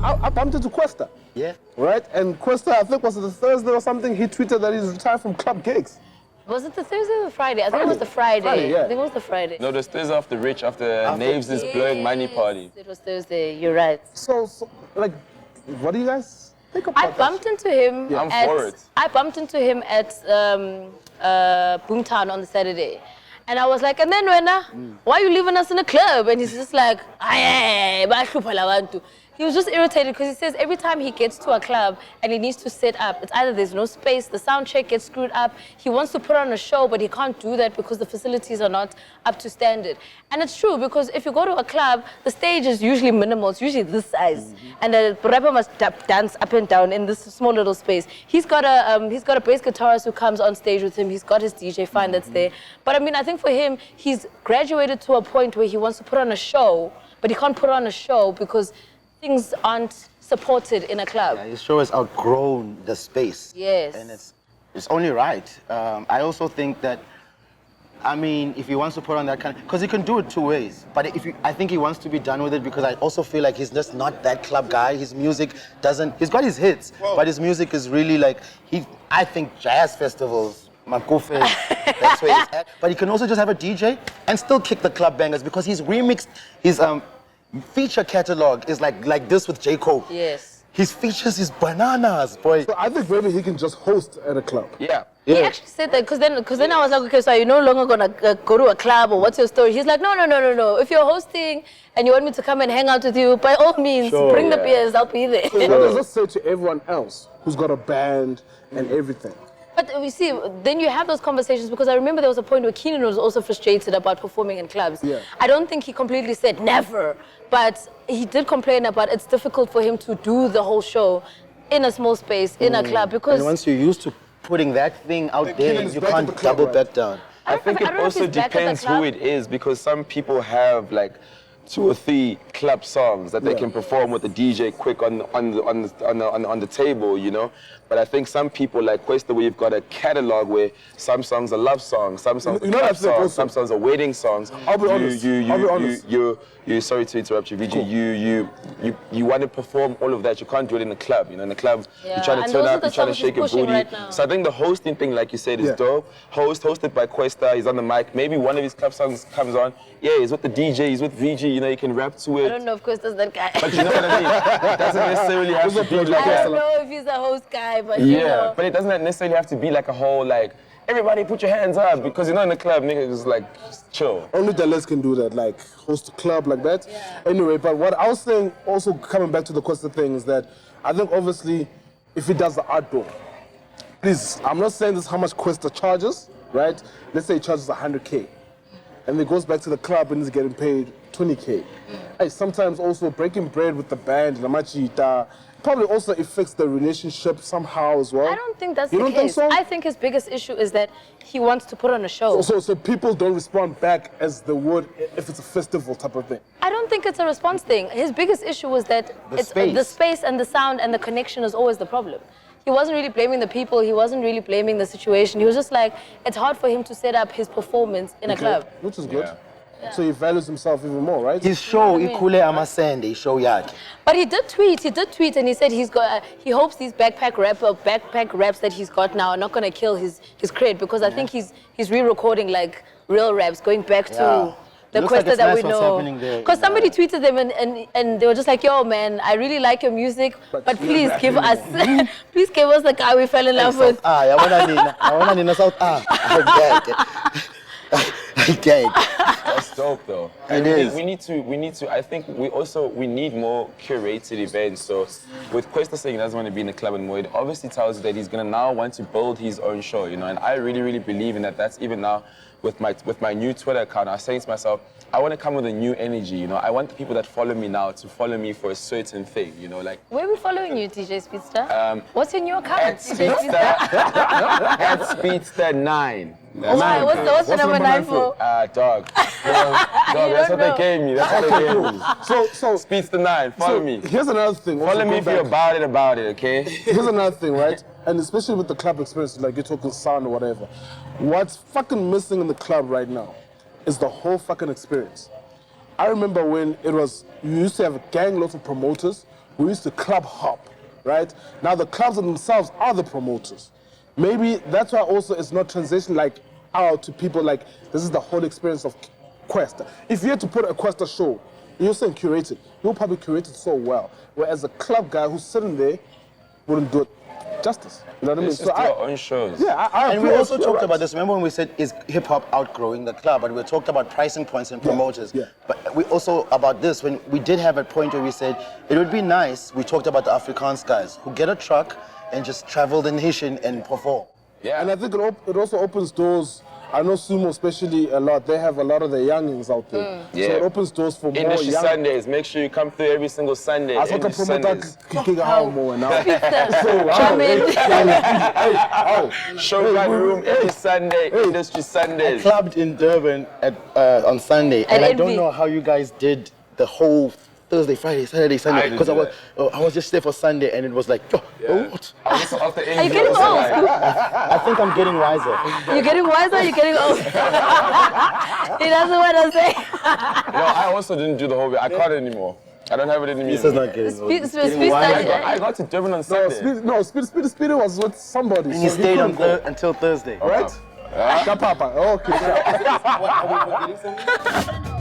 I bumped into Kwesta. Yeah. Right? And Kwesta, I think was it the Thursday or something, he tweeted that he's retired from club gigs. Was it the Thursday or the Friday? I think it was the Friday. Yeah. I think it was the Friday. No, the Thursday after Naves is blowing money party. It was Thursday, you're right. So, like, what do you guys think about I bumped into him I'm for it. I bumped into him at Boomtown on the Saturday. And I was like, and then why are you leaving us in a club? And he's just like, he was just irritated because he says every time he gets to a club and he needs to set up, it's either there's no space, the sound check gets screwed up, he wants to put on a show, but he can't do that because the facilities are not up to standard. And it's true, because if you go to a club, the stage is usually minimal, it's usually this size. And the rapper must dance up and down in this small little space. He's got a bass guitarist who comes on stage with him, he's got his DJ fine that's there. But I mean, I think for him, he's graduated to a point where he wants to put on a show, but he can't put on a show because things aren't supported in a club. Yeah, his show has outgrown the space. Yes. And it's only right. I also think that, I mean, if he wants to put on that kind of, because he can do it two ways. But I think he wants to be done with it because I also feel like he's just not that club guy. His music doesn't, he's got his hits, but his music is really like, I think jazz festivals, Makofe, that's where he's at. But he can also just have a DJ and still kick the club bangers because he's remixed his feature catalog is like this with J. Cole. Yes. His features is bananas, boy. So I think maybe he can just host at a club. Yeah. He actually said that because then I was like, okay, so are you no longer gonna go to a club or what's your story? He's like, no. If you're hosting and you want me to come and hang out with you, by all means, bring the beers, I'll be there. So what does this say to everyone else who's got a band and everything? But you see, then you have those conversations because I remember there was a point where Keenan was also frustrated about performing in clubs. Yeah. I don't think he completely said never, but he did complain about it's difficult for him to do the whole show in a small space, in a club, because... And once you're used to putting that thing out there, you can't double back down. I think it also depends who it is, because some people have like 2 or 3 club songs that they can perform with the DJ quick on the table, you know. But I think some people like Kwesta, where you've got a catalog where some songs are love songs, some songs are club songs, some songs are wedding songs. I'll be honest. You sorry to interrupt you, VG. You want to perform all of that. You can't do it in a club. You know, in a club, you try to turn up, you try to shake your booty. Right, so I think the hosting thing, like you said, is dope. Hosted by Kwesta. He's on the mic. Maybe one of his club songs comes on. Yeah, he's with the DJ. He's with VG. You know, you can rap to it. I don't know if Kwesta's that guy. But you know what I mean? It doesn't necessarily have to be like I don't know if he's a host guy, but you know. But it doesn't necessarily have to be like a whole like, everybody put your hands up, because you're not in the club, nigga, just like, just chill. Only Dallas can do that, like host a club like that. Yeah. Anyway, but what I was saying, also coming back to the Kwesta thing, is that I think obviously if he does the outdoor, please, I'm not saying this is how much Kwesta charges, right? Let's say he charges 100K. And then goes back to the club and he's getting paid 20K. Hey, sometimes also breaking bread with the band, Lamachita, probably also affects the relationship somehow as well. I don't think that's the case. You don't think so? I think his biggest issue is that he wants to put on a show. So people don't respond back as they would if it's a festival type of thing. I don't think it's a response thing. His biggest issue was that the space and the sound and the connection is always the problem. He wasn't really blaming the people, he wasn't really blaming the situation. He was just like, it's hard for him to set up his performance in a club. Which is good. Yeah. So he values himself even more, right? His show, Ikule Amasende, show yaki. But he did tweet and he said he hopes these backpack raps that he's got now are not gonna kill his cred, because I think he's re-recording like real raps, going back to the Kwesta that we know. Because somebody tweeted them and they were just like, yo man, I really like your music, but please give us the guy we fell in love with. I wanna nina South. Okay. That's dope though. It is. We need to, I think we need more curated events. So with Kwesta saying he doesn't want to be in the club anymore, it obviously tells you that he's gonna now want to build his own show, you know, and I really, really believe in that. That's even now with my new Twitter account. I was saying to myself, I want to come with a new energy, you know. I want the people that follow me now to follow me for a certain thing, you know, like. Where are we following you, DJ Speedsta? What's your new account? At Speedsta9. What's the number 9 for? Dog. That's what they gave me. That's what they gave me. So Speedsta9, follow me. Here's another thing. Follow me if you're about it, okay? Here's another thing, right? And especially with the club experience, like you're talking sound or whatever. What's fucking missing in the club right now is the whole fucking experience. I remember when you used to have a gang load of promoters we used to club hop, right? Now the clubs themselves are the promoters. Maybe that's why also it's not transitioned like out to people like this is the whole experience of Kwesta. If you had to put a Kwesta show, you're saying curated, you'll probably curate it so well. Whereas a club guy who's sitting there wouldn't do it justice. You know what I mean? It's just our own shows. Yeah, And we also talked about this. Remember when we said, is hip hop outgrowing the club? And we talked about pricing points and promoters. Yeah. But we also, about this, when we did have a point where we said, it would be nice, we talked about the Afrikaans guys who get a truck and just travel the nation and perform. Yeah. And I think it also opens doors. I know Sumo especially a lot. They have a lot of the youngins out there. Yeah. So it opens doors for more Industry young. Sundays. Make sure you come through every single Sunday. I thought Industry the promoter Sundays. kicking out more now. Showrun room every Sunday. Industry Sundays. Clubbed in Durban on Sunday. And I don't know how you guys did the whole Thursday, Friday, Saturday, Sunday. Because I was just there for Sunday and it was like, what? I was after Are you getting old? I think I'm getting wiser. You're getting wiser, you're getting old. He doesn't want to say. No, I also didn't do the whole bit. I can't anymore. I don't have it in me. This is not getting old. I got to Durban on Sunday. Speed was with somebody. And he stayed until Thursday. Right? Yeah. Papa. Okay. What are we forgetting something?